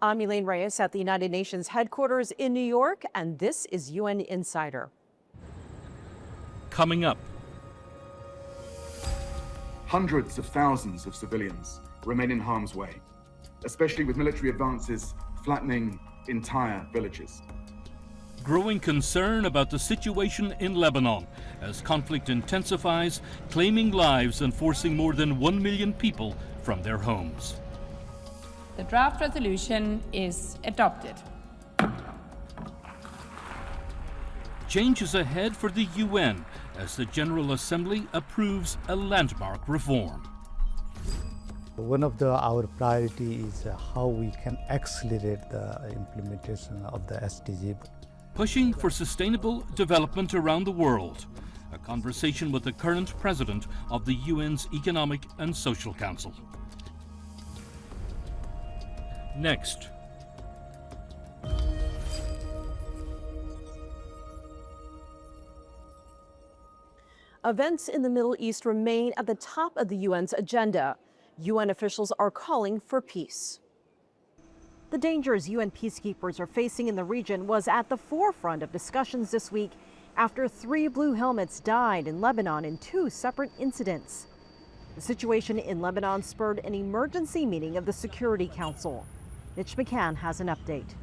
I'm Elaine Reyes at the United Nations headquarters in New York, and this is UN Insider. Coming up. Hundreds of thousands of civilians remain in harm's way, especially with military advances flattening entire villages. Growing concern about the situation in Lebanon as conflict intensifies, claiming lives and forcing more than 1 million people from their homes. The draft resolution is adopted. Changes ahead for the UN as the General Assembly approves a landmark reform. One of our priority is how we can accelerate the implementation of the SDG. Pushing for sustainable development around the world. A conversation with the current president of the UN's Economic and Social Council. Next. Events in the Middle East remain at the top of the UN's agenda. UN officials are calling for peace. The dangers UN peacekeepers are facing in the region was at the forefront of discussions this week after 3 blue helmets died in Lebanon in 2 separate incidents. The situation in Lebanon spurred an emergency meeting of the Security Council. Mitch McCann has an update.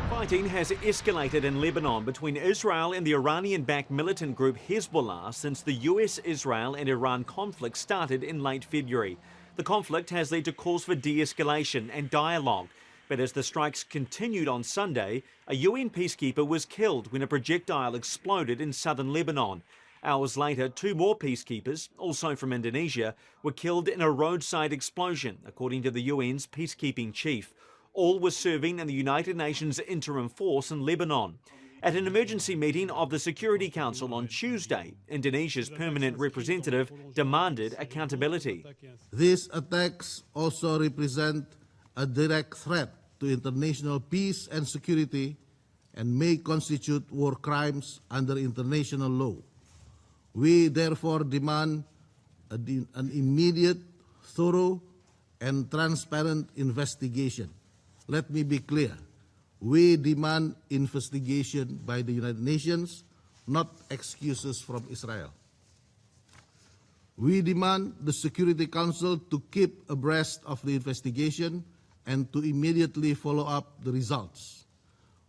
Fighting has escalated in Lebanon between Israel and the Iranian-backed militant group Hezbollah since the US, Israel and Iran conflict started in late February. The conflict has led to calls for de-escalation and dialogue. But as the strikes continued on Sunday, a UN peacekeeper was killed when a projectile exploded in southern Lebanon. Hours later, 2 more peacekeepers, also from Indonesia, were killed in a roadside explosion, according to the UN's peacekeeping chief. All were serving in the United Nations interim force in Lebanon. At an emergency meeting of the Security Council on Tuesday, Indonesia's permanent representative demanded accountability. These attacks also represent a direct threat to international peace and security and may constitute war crimes under international law. We therefore demand an immediate, thorough, and transparent investigation. Let me be clear. We demand investigation by the United Nations, not excuses from Israel. We demand the Security Council to keep abreast of the investigation and to immediately follow up the results.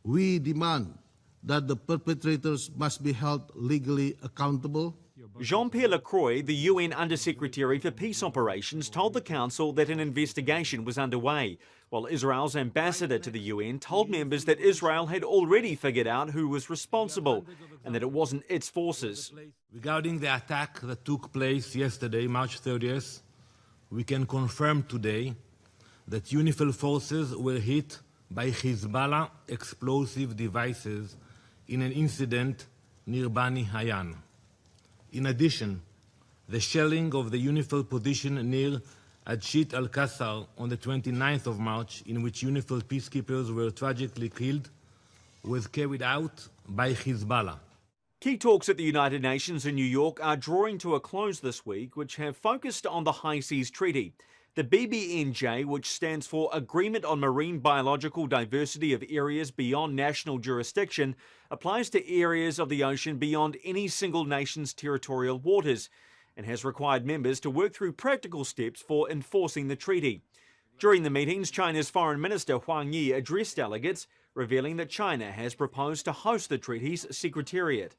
We demand that the perpetrators must be held legally accountable. Jean-Pierre Lacroix, the UN Undersecretary for Peace Operations, told the Council that an investigation was underway, while Israel's ambassador to the UN told members that Israel had already figured out who was responsible and that it wasn't its forces. Regarding the attack that took place yesterday, March 30th, we can confirm today that UNIFIL forces were hit by Hezbollah explosive devices in an incident near Bani Hayan. In addition, the shelling of the UNIFIL position near Adshit al-Qasar on the 29th of March, in which UNIFIL peacekeepers were tragically killed, was carried out by Hezbollah. Key talks at the United Nations in New York are drawing to a close this week, which have focused on the High Seas Treaty. The BBNJ, which stands for Agreement on Marine Biological Diversity of Areas Beyond National Jurisdiction, applies to areas of the ocean beyond any single nation's territorial waters and has required members to work through practical steps for enforcing the treaty. During the meetings, China's Foreign Minister Wang Yi addressed delegates, revealing that China has proposed to host the treaty's secretariat.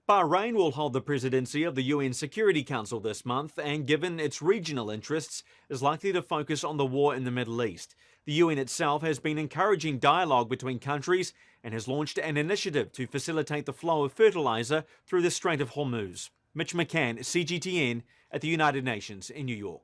Bahrain will hold the presidency of the UN Security Council this month and, given its regional interests, is likely to focus on the war in the Middle East. The UN itself has been encouraging dialogue between countries and has launched an initiative to facilitate the flow of fertilizer through the Strait of Hormuz. Mitch McCann, CGTN, at the United Nations in New York.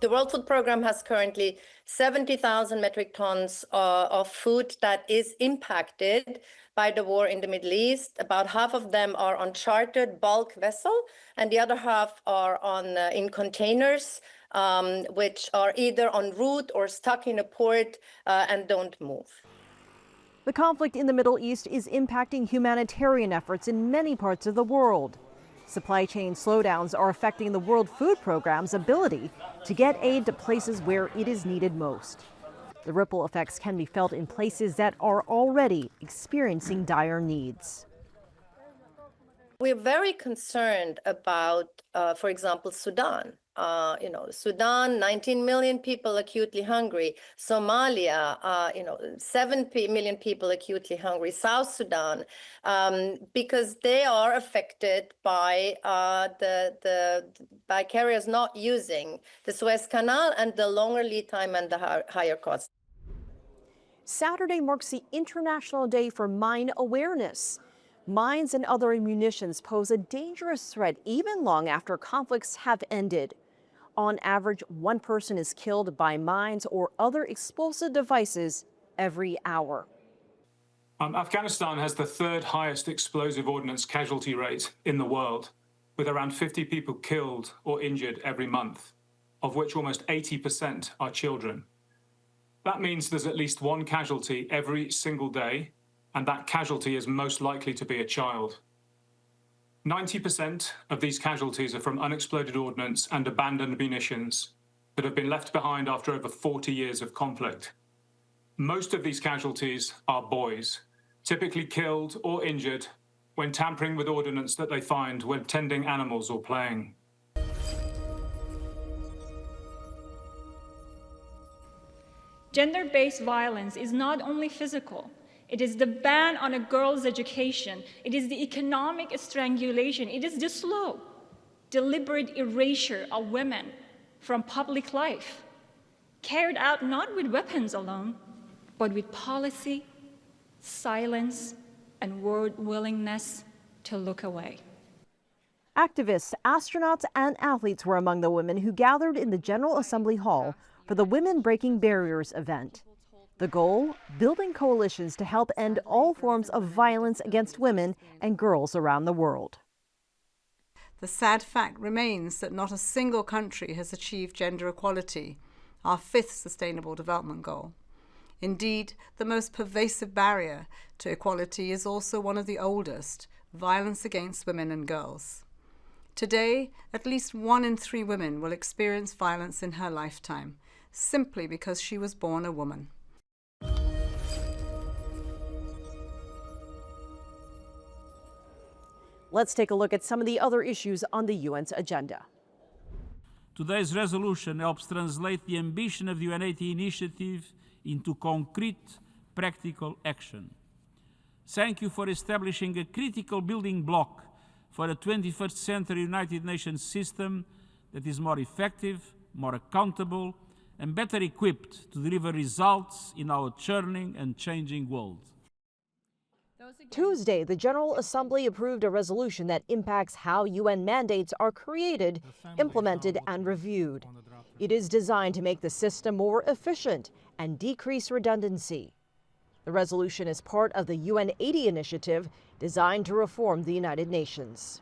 The World Food Programme has currently 70,000 metric tons of food that is impacted by the war in the Middle East. About half of them are on chartered bulk vessel, and the other half are in containers, which are either en route or stuck in a port and don't move. The conflict in the Middle East is impacting humanitarian efforts in many parts of the world. Supply chain slowdowns are affecting the World Food Programme's ability to get aid to places where it is needed most. The ripple effects can be felt in places that are already experiencing dire needs. We're very concerned about, for example, Sudan. Sudan, 19 million people acutely hungry. Somalia, 7 million people acutely hungry. South Sudan, because they are affected by by carriers not using the Suez Canal and the longer lead time and the higher costs. Saturday marks the International Day for Mine Awareness. Mines and other munitions pose a dangerous threat even long after conflicts have ended. On average, one person is killed by mines or other explosive devices every hour. Afghanistan has the third highest explosive ordnance casualty rate in the world, with around 50 people killed or injured every month, of which almost 80% are children. That means there's at least one casualty every single day, and that casualty is most likely to be a child. 90% of these casualties are from unexploded ordnance and abandoned munitions that have been left behind after over 40 years of conflict. Most of these casualties are boys, typically killed or injured when tampering with ordnance that they find when tending animals or playing. Gender-based violence is not only physical. It is the ban on a girl's education. It is the economic strangulation. It is the slow, deliberate erasure of women from public life, carried out not with weapons alone, but with policy, silence, and willingness to look away. Activists, astronauts, and athletes were among the women who gathered in the General Assembly Hall for the Women Breaking Barriers event. The goal, building coalitions to help end all forms of violence against women and girls around the world. The sad fact remains that not a single country has achieved gender equality, our 5th Sustainable Development Goal. Indeed, the most pervasive barrier to equality is also one of the oldest, violence against women and girls. Today, at least 1 in 3 women will experience violence in her lifetime, simply because she was born a woman. Let's take a look at some of the other issues on the UN's agenda. Today's resolution helps translate the ambition of the UN80 initiative into concrete, practical action. Thank you for establishing a critical building block for a 21st century United Nations system that is more effective, more accountable, and better equipped to deliver results in our churning and changing world. Tuesday, the General Assembly approved a resolution that impacts how UN mandates are created, implemented, and reviewed. It is designed to make the system more efficient and decrease redundancy. The resolution is part of the UN80 initiative designed to reform the United Nations.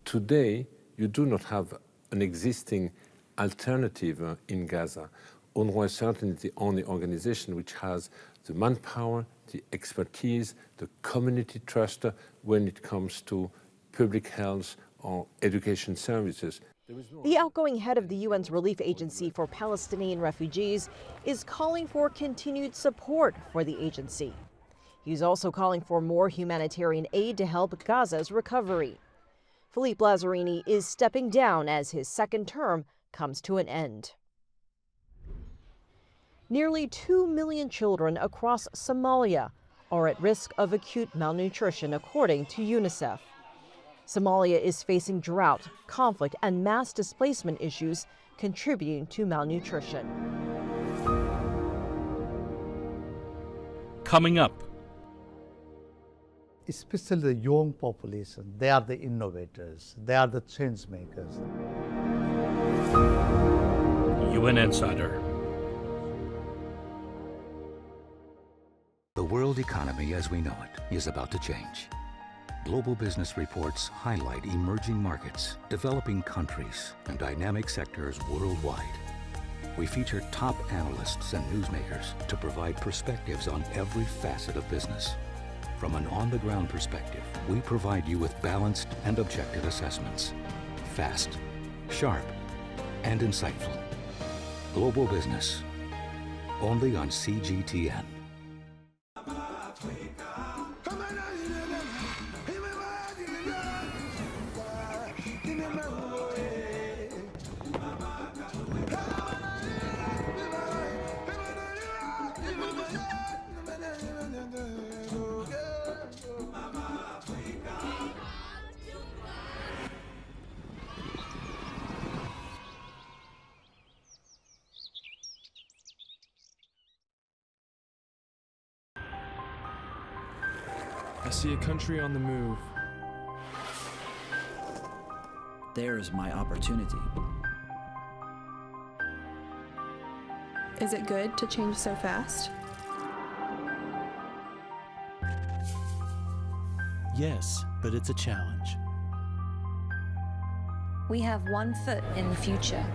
Today, you do not have an existing alternative in Gaza. UNRWA is certainly the only organization which has the manpower, the expertise, the community trust when it comes to public health or education services. The outgoing head of the UN's relief agency for Palestinian refugees is calling for continued support for the agency. He's also calling for more humanitarian aid to help Gaza's recovery. Philippe Lazzarini is stepping down as his second term comes to an end. Nearly 2 million children across Somalia are at risk of acute malnutrition, according to UNICEF. Somalia is facing drought, conflict, and mass displacement issues contributing to malnutrition. Coming up. Especially the young population, they are the innovators, they are the change makers. UN Insider. The world economy as we know it is about to change. Global business reports highlight emerging markets, developing countries, and dynamic sectors worldwide. We feature top analysts and newsmakers to provide perspectives on every facet of business. From an on-the-ground perspective, we provide you with balanced and objective assessments. Fast, sharp, and insightful. Global Business, only on CGTN. I see a country on the move. There's my opportunity. Is it good to change so fast? Yes, but it's a challenge. We have one foot in the future.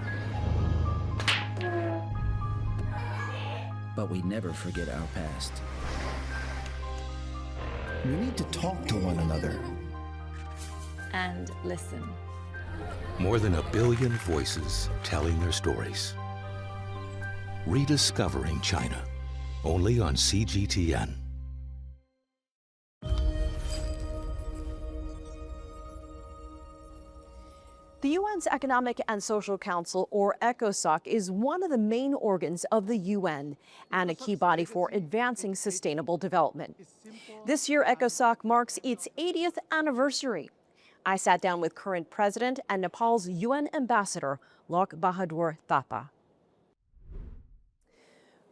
But we never forget our past. We need to talk to one another. And listen. More than 1 billion voices telling their stories. Rediscovering China, only on CGTN. The UN's Economic and Social Council, or ECOSOC, is one of the main organs of the UN and a key body for advancing sustainable development. This year, ECOSOC marks its 80th anniversary. I sat down with current president and Nepal's UN ambassador, Lok Bahadur Thapa.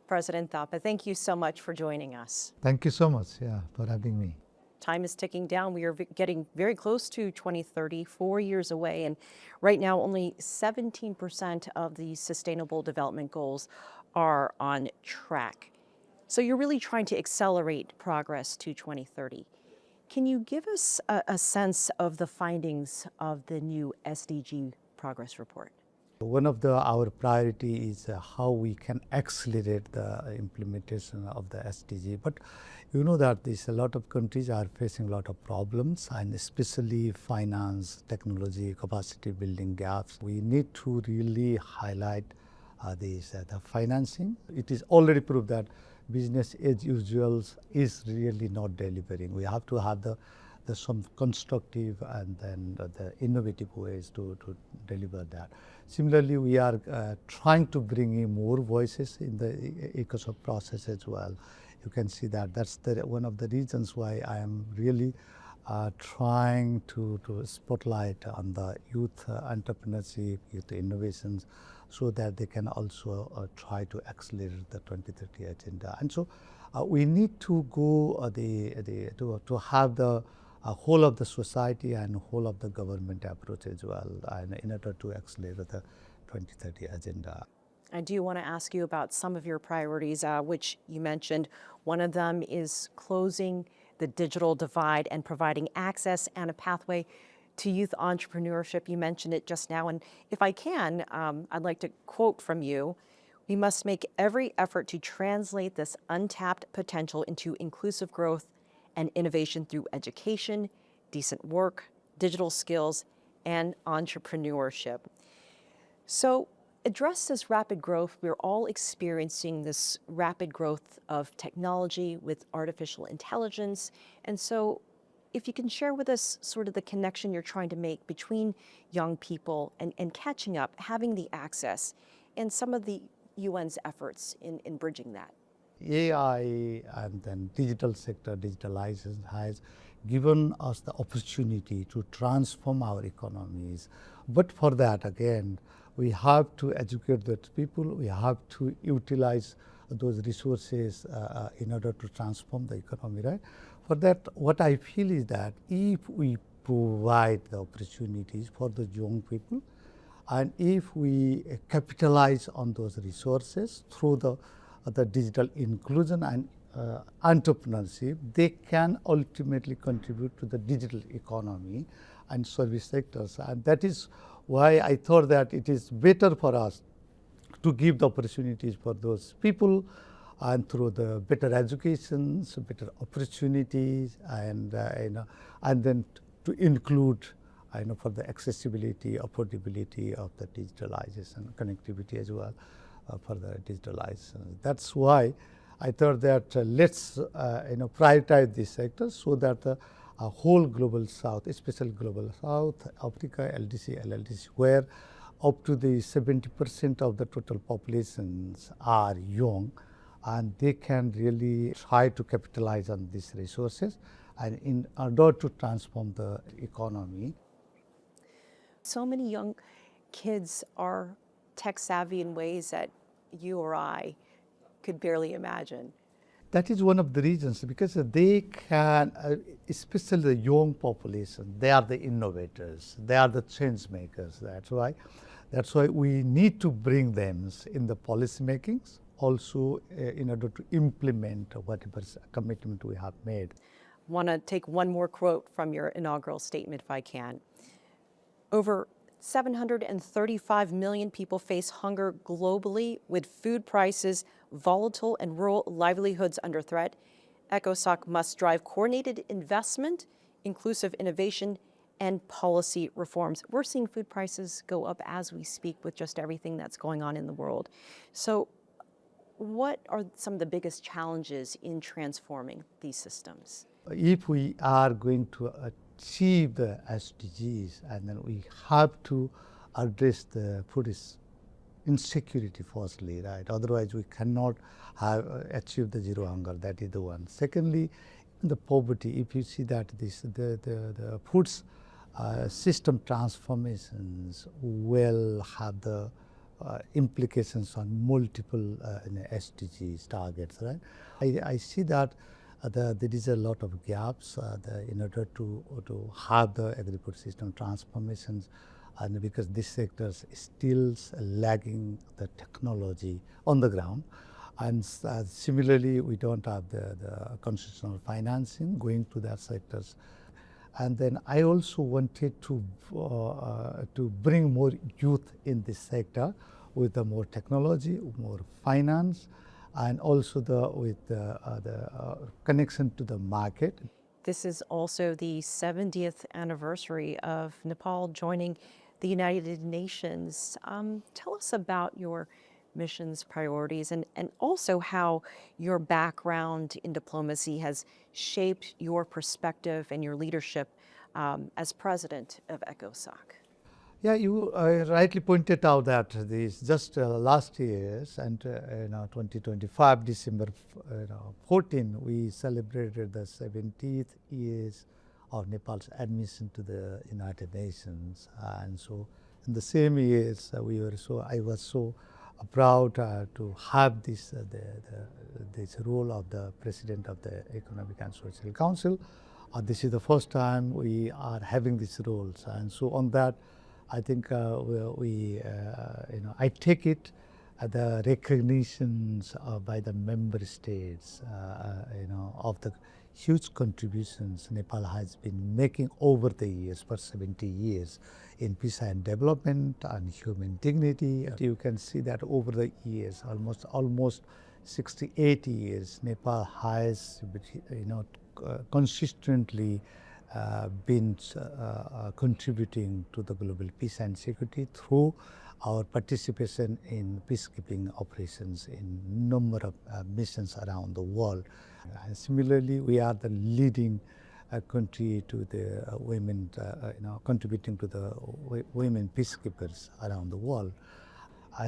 President Thapa, thank you so much for joining us. Thank you so much, for having me. Time is ticking down. We are getting very close to 2030, 4 years away. And right now, only 17% of the Sustainable Development Goals are on track. So you're really trying to accelerate progress to 2030. Can you give us a sense of the findings of the new SDG progress report? One of our priority is how we can accelerate the implementation of the SDG. But you know that a lot of countries are facing a lot of problems, and especially finance, technology, capacity building gaps. We need to really highlight the financing. It is already proved that business as usual is really not delivering. We have to have some constructive and then the innovative ways to deliver that. Similarly, we are trying to bring in more voices in the ECOSOC process as well. You can see that that's one of the reasons why I am really trying to spotlight on the youth entrepreneurship, youth innovations, so that they can also try to accelerate the 2030 agenda. And so we need to go to have the whole of the society and whole of the government approach as well, and in order to accelerate the 2030 agenda. I do want to ask you about some of your priorities, which you mentioned. One of them is closing the digital divide and providing access and a pathway to youth entrepreneurship. You mentioned it just now, and if I can, I'd like to quote from you. We must make every effort to translate this untapped potential into inclusive growth and innovation through education, decent work, digital skills, and entrepreneurship. So, address this rapid growth. We're all experiencing this rapid growth of technology with artificial intelligence. And so if you can share with us sort of the connection you're trying to make between young people and catching up, having the access, and some of the UN's efforts in bridging that. AI and then digital sector, digitalization has given us the opportunity to transform our economies. But for that, again, we have to educate the people, we have to utilize those resources in order to transform the economy, right? For that, what I feel is that if we provide the opportunities for the young people, and if we capitalize on those resources through the digital inclusion and entrepreneurship, they can ultimately contribute to the digital economy and service sectors. And that is why I thought that it is better for us to give the opportunities for those people, and through the better education, so better opportunities, and and then to include, for the accessibility, affordability of the digitalization, connectivity as well for the digitalization. That's why I thought that let's prioritize these sectors so that the whole global South, especially global South, Africa, LDC, LLDC, where up to the 70% of the total populations are young, and they can really try to capitalize on these resources and in order to transform the economy. So many young kids are tech savvy in ways that you or I could barely imagine. That is one of the reasons, because they can, especially the young population, they are the innovators, they are the change makers. That's why we need to bring them in the policy makings, also in order to implement whatever commitment we have made. I want to take one more quote from your inaugural statement, if I can. Over 735 million people face hunger globally, with food prices volatile and rural livelihoods under threat. ECOSOC must drive coordinated investment, inclusive innovation, and policy reforms. We're seeing food prices go up as we speak with just everything that's going on in the world. So what are some of the biggest challenges in transforming these systems? If we are going to achieve the SDGs, and then we have to address the food insecurity firstly, right? Otherwise, we cannot achieve the zero hunger. That is the one. Secondly, the poverty. If you see that the food system transformations will have the implications on multiple SDGs targets, right? I see that there is a lot of gaps in order to have the agri-food system transformations, and because this sector is still lagging the technology on the ground. And similarly, we don't have the constitutional financing going to that sectors. And then I also wanted to bring more youth in this sector with the more technology, more finance, and also with the connection to the market. This is also the 70th anniversary of Nepal joining the United Nations. Tell us about your mission's priorities and also how your background in diplomacy has shaped your perspective and your leadership as president of ECOSOC. Yeah, you rightly pointed out that this just last years, and 2025 December 14, we celebrated the 70th years of Nepal's admission to the United Nations, and so in the same years I was so proud to have this role of the President of the Economic and Social Council. This is the first time we are having these roles, and so on that, I think I take it the recognitions by the member states, of the huge contributions Nepal has been making over the years, for 70 years, in peace and development and human dignity. You can see that over the years, almost 68 years, Nepal has, consistently been contributing to the global peace and security through our participation in peacekeeping operations in number of missions around the world. Similarly, we are the leading country to the women, contributing to the women peacekeepers around the world.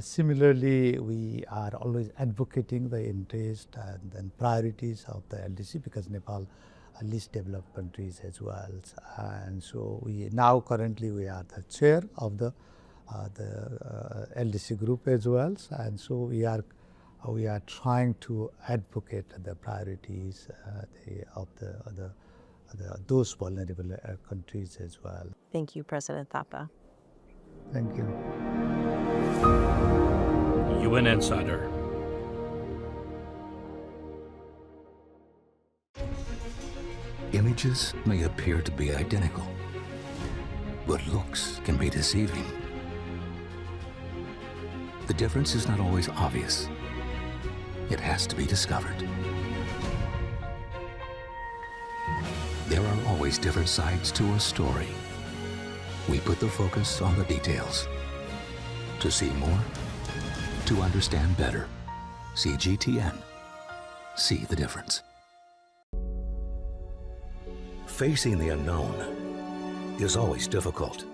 Similarly, we are always advocating the interest and priorities of the LDC, because Nepal are least developed countries as well. And so currently we are the chair of the LDC group as well. And so we are trying to advocate the priorities of those vulnerable countries as well. Thank you, President Thapa. Thank you. UN Insider. Images may appear to be identical, but looks can be deceiving. the difference is not always obvious. It has to be discovered. There are always different sides to a story. We put the focus on the details. To see more, to understand better. CGTN. See the difference. Facing the unknown is always difficult.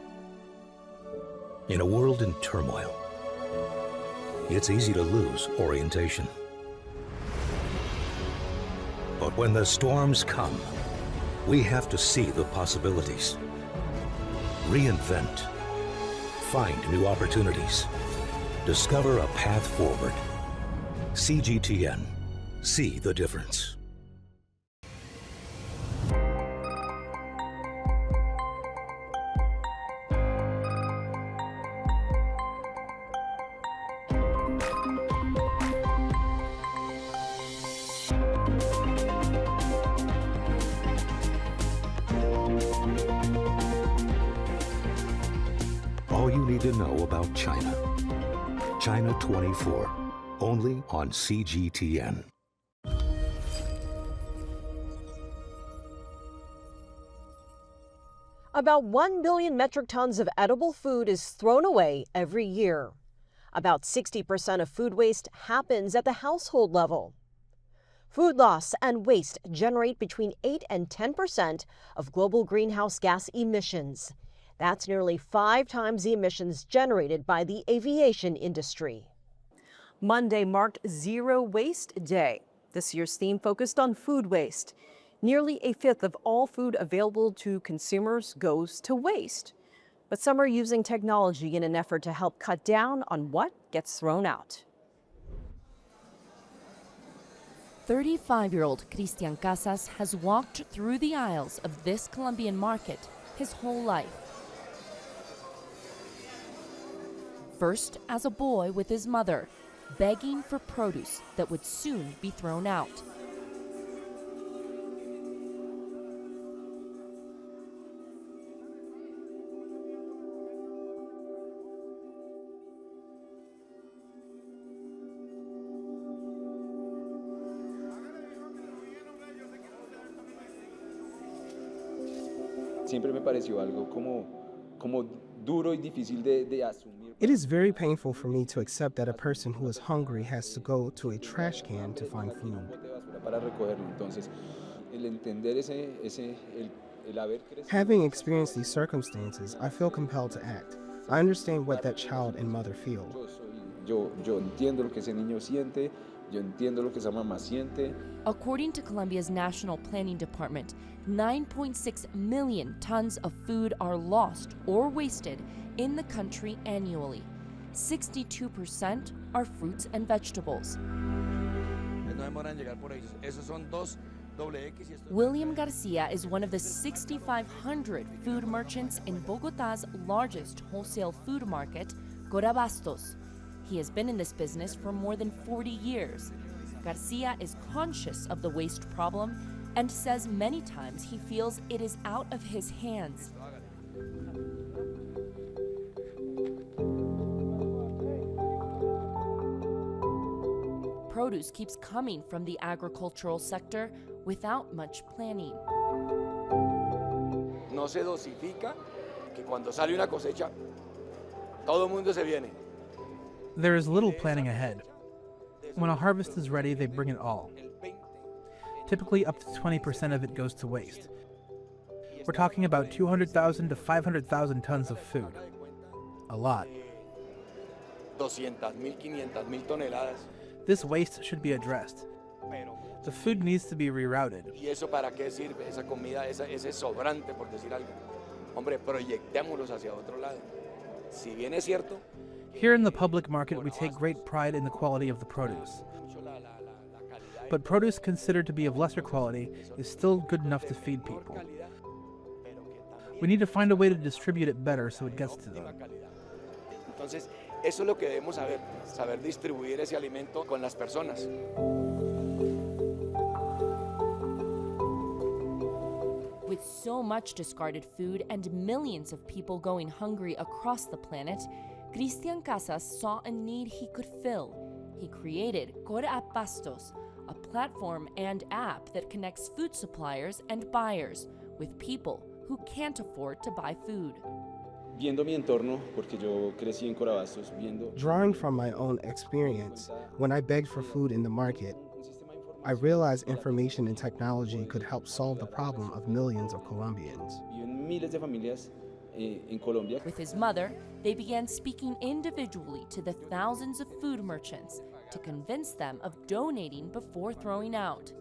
In a world in turmoil, it's easy to lose orientation. But when the storms come, we have to see the possibilities. Reinvent. Find new opportunities. Discover a path forward. CGTN. See the difference. All you need to know about China. China 24, only on CGTN. About 1 billion metric tons of edible food is thrown away every year. About 60% of food waste happens at the household level. Food loss and waste generate between 8 and 10% of global greenhouse gas emissions. That's nearly 5 times the emissions generated by the aviation industry. Monday marked Zero Waste Day. This year's theme focused on food waste. Nearly a fifth of all food available to consumers goes to waste. But some are using technology in an effort to help cut down on what gets thrown out. 35-year-old Cristian Casas has walked through the aisles of this Colombian market his whole life. First as a boy with his mother, begging for produce that would soon be thrown out. Siempre me pareció algo como duro y difícil de asumir. It is very painful for me to accept that a person who is hungry has to go to a trash can to find food. Having experienced these circumstances, I feel compelled to act. I understand what that child and mother feel. Yo entiendo lo que ese niño siente, yo entiendo lo que esa mamá siente. According to Colombia's National Planning Department, 9.6 million tons of food are lost or wasted in the country annually. 62% are fruits and vegetables. William Garcia is one of the 6,500 food merchants in Bogotá's largest wholesale food market, Corabastos. He has been in this business for more than 40 years. Garcia is conscious of the waste problem and says many times he feels it is out of his hands. Produce keeps coming from the agricultural sector without much planning. No se dosifica que cuando sale una cosecha, todo el mundo se viene. There is little planning ahead. When a harvest is ready, they bring it all. Typically, up to 20% of it goes to waste. We're talking about 200,000 to 500,000 tons of food. A lot. 200,000, 500,000 toneladas. This waste should be addressed. The food needs to be rerouted. ¿Y eso para qué sirve? Esa comida, ese sobrante, por decir algo. Hombre, proyectémoslos hacia otro lado. Si bien es cierto, here in the public market, we take great pride in the quality of the produce. But produce considered to be of lesser quality is still good enough to feed people. We need to find a way to distribute it better so it gets to them. Entonces, eso es lo que debemos saber distribuir ese alimento con las personas. With so much discarded food and millions of people going hungry across the planet, Cristian Casas saw a need he could fill. He created Corre a Pastos, a platform and app that connects food suppliers and buyers with people who can't afford to buy food. Viendo mi entorno, porque yo crecí en Corabastos, viendo... Drawing from my own experience, when I begged for food in the market, I realized information and technology could help solve the problem of millions of Colombians. Miles de familias en Colombia. With his mother, they began speaking individually to the thousands of food merchants to convince them of donating before throwing out.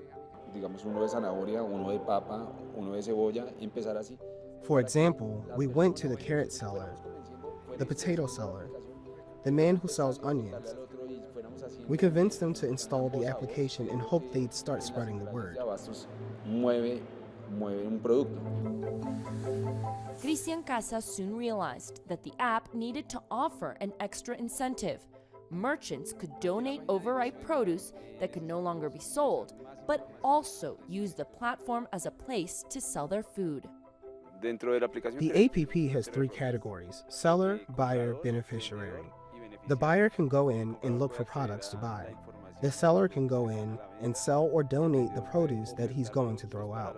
Digamos, uno de zanahoria, uno de papa, uno de cebolla, empezar así. For example, we went to the carrot seller, the potato seller, the man who sells onions. We convinced them to install the application and hoped they'd start spreading the word. Mueve un producto. Cristian Casas soon realized that the app needed to offer an extra incentive. Merchants could donate overripe produce that could no longer be sold, but also use the platform as a place to sell their food. The APP has 3 categories: seller, buyer, beneficiary. The buyer can go in and look for products to buy. The seller can go in and sell or donate the produce that he's going to throw out.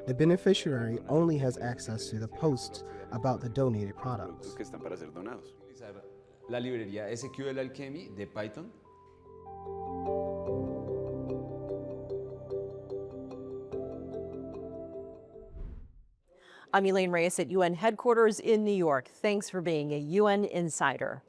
The beneficiary only has access to the posts about the donated products. La librería SQL Alchemy de Python. I'm Elaine Reyes at UN headquarters in New York. Thanks for being a UN insider.